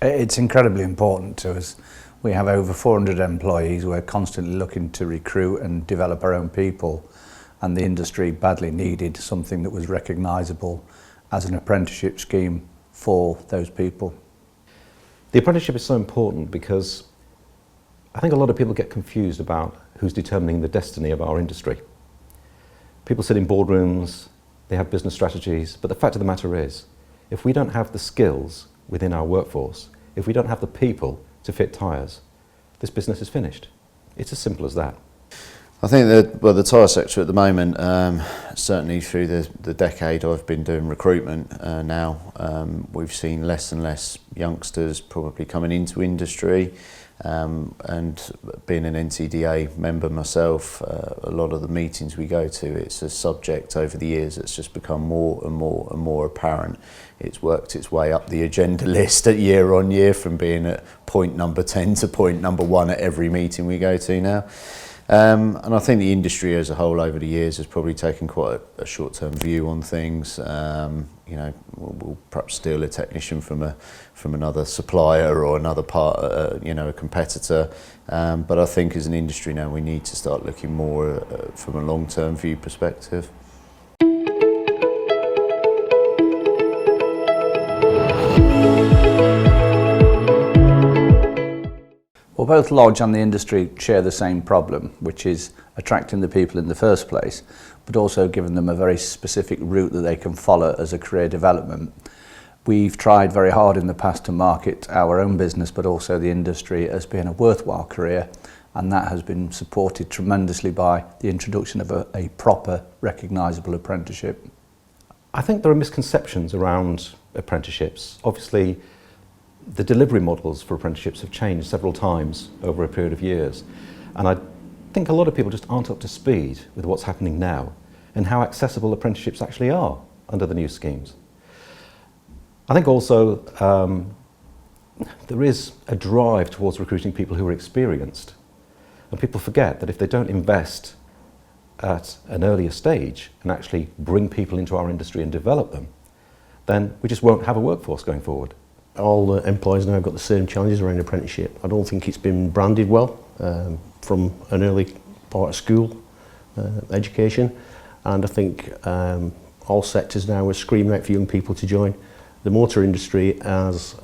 It's incredibly important to us. We have over 400 employees. We're constantly looking to recruit and develop our own people, and the industry badly needed something that was recognisable as an apprenticeship scheme for those people. The apprenticeship is so important because I think a lot of people get confused about who's determining the destiny of our industry. People sit in boardrooms, they have business strategies, but the fact of the matter is, if we don't have the skills within our workforce, if we don't have the people to fit tyres, this business is finished. It's as simple as that. I think that the tyre sector at the moment, certainly through the decade I've been doing recruitment now, we've seen less and less youngsters probably coming into industry, and being an NTDA member myself, a lot of the meetings we go to, it's a subject over the years that's just become more and more and more apparent. It's worked its way up the agenda list year on year, from being at point number 10 to point number 1 at every meeting we go to now. And I think the industry as a whole over the years has probably taken quite a short-term view on things. You know, we'll perhaps steal a technician from another supplier or another part, you know, a competitor. But I think as an industry now, we need to start looking more from a long-term view perspective. Well, both Lodge and the industry share the same problem, which is attracting the people in the first place, but also giving them a very specific route that they can follow as a career development. We've tried very hard in the past to market our own business, but also the industry, as being a worthwhile career, and that has been supported tremendously by the introduction of a proper, recognisable apprenticeship. I think there are misconceptions around apprenticeships. Obviously, the delivery models for apprenticeships have changed several times over a period of years, and I think a lot of people just aren't up to speed with what's happening now and how accessible apprenticeships actually are under the new schemes. I think also there is a drive towards recruiting people who are experienced, and people forget that if they don't invest at an earlier stage and actually bring people into our industry and develop them, then we just won't have a workforce going forward. All the employees now have got the same challenges around apprenticeship. I don't think it's been branded well from an early part of school education, and I think all sectors now are screaming out for young people to join. The motor industry has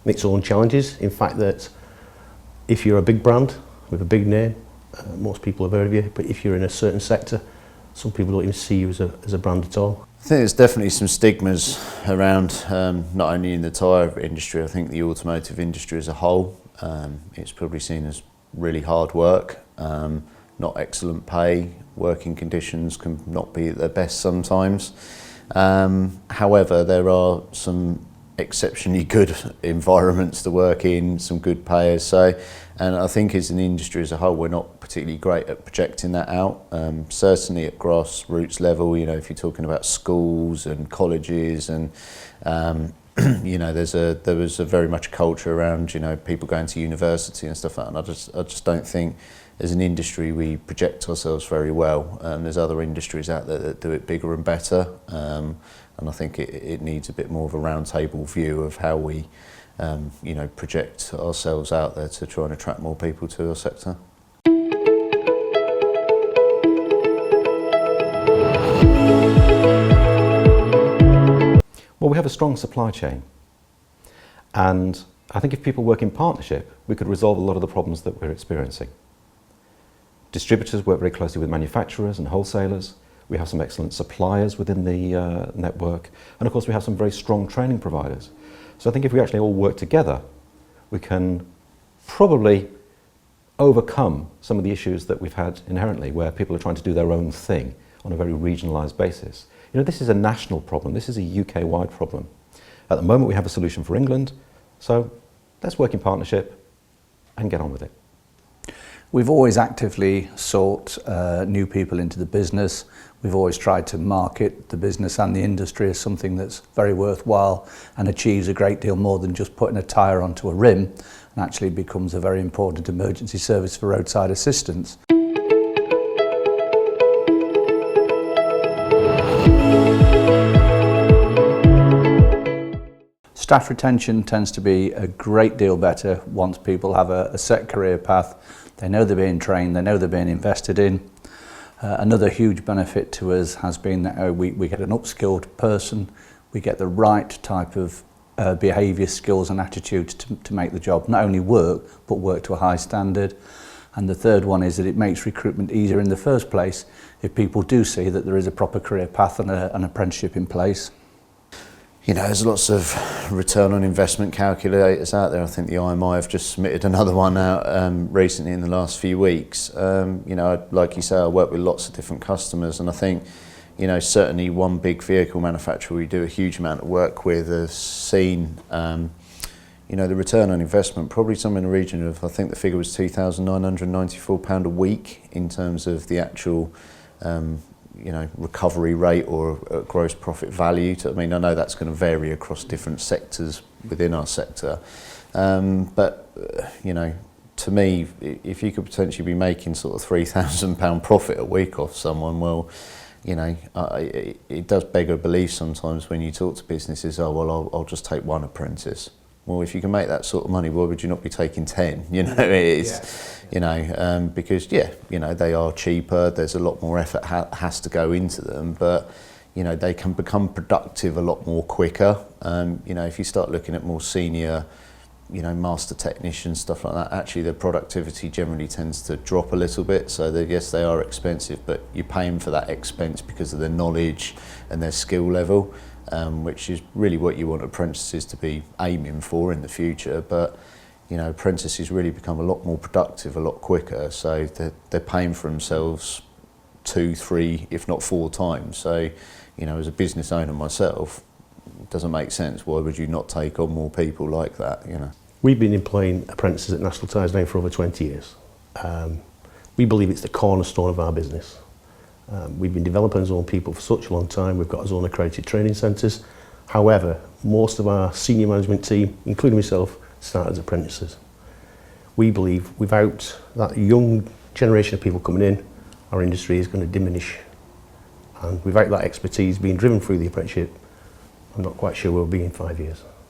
its own challenges. In fact, that if you're a big brand with a big name, most people have heard of you, but if you're in a certain sector, some people don't even see you as a brand at all. I think there's definitely some stigmas around, not only in the tyre industry, I think the automotive industry as a whole. It's probably seen as really hard work, not excellent pay, working conditions can not be at their best sometimes. However, there are some exceptionally good environments to work in, some good payers. So, and I think as an industry as a whole, we're not particularly great at projecting that out. Certainly at grassroots level, you know, if you're talking about schools and colleges, and you know, there was a very much culture around, you know, people going to university and stuff like that. And I just don't think as an industry we project ourselves very well. There's other industries out there that do it bigger and better. And I think it needs a bit more of a round table view of how we, you know, project ourselves out there to try and attract more people to our sector. Well, we have a strong supply chain, and I think if people work in partnership, we could resolve a lot of the problems that we're experiencing. Distributors work very closely with manufacturers and wholesalers. We have some excellent suppliers within the network, and of course we have some very strong training providers. So I think if we actually all work together, we can probably overcome some of the issues that we've had inherently, where people are trying to do their own thing on a very regionalised basis. You know, this is a national problem, this is a UK-wide problem. At the moment we have a solution for England, so let's work in partnership and get on with it. We've always actively sought new people into the business. We've always tried to market the business and the industry as something that's very worthwhile and achieves a great deal more than just putting a tyre onto a rim, and actually becomes a very important emergency service for roadside assistance. Staff retention tends to be a great deal better once people have a set career path. They know they're being trained, they know they're being invested in. Another huge benefit to us has been that we get an upskilled person, we get the right type of behaviour, skills and attitudes to make the job not only work, but work to a high standard. And the third one is that it makes recruitment easier in the first place if people do see that there is a proper career path and an apprenticeship in place. You know, there's lots of return on investment calculators out there. I think the IMI have just submitted another one out recently in the last few weeks. You know, like you say, I work with lots of different customers, and I think, you know, certainly one big vehicle manufacturer we do a huge amount of work with has seen, you know, the return on investment probably somewhere in the region of, I think the figure was £2,994 a week in terms of the actual you know, recovery rate or gross profit value. I mean, I know that's going to vary across different sectors within our sector, but you know, to me, if you could potentially be making sort of £3,000 profit a week off someone, well, you know, it does beg a belief sometimes when you talk to businesses. Oh well, I'll just take one apprentice. Well, if you can make that sort of money, why would you not be taking 10? You know, it's, you know, because you know, they are cheaper. There's a lot more effort has to go into them, but you know, they can become productive a lot more quicker. You know, if you start looking at more senior, you know, master technicians, stuff like that, actually their productivity generally tends to drop a little bit. So yes, they are expensive, but you're paying for that expense because of their knowledge and their skill level. Which is really what you want apprentices to be aiming for in the future. But you know, apprentices really become a lot more productive a lot quicker, so they're paying for themselves 2, 3, if not 4 times. So you know, as a business owner myself, it doesn't make sense. Why would you not take on more people like that? You know, we've been employing apprentices at National Tyres now for over 20 years. We believe it's the cornerstone of our business. We've been developing our own people for such a long time. We've got our own accredited training centres. However, most of our senior management team, including myself, start as apprentices. We believe without that young generation of people coming in, our industry is going to diminish. And without that expertise being driven through the apprenticeship, I'm not quite sure we'll be in 5 years.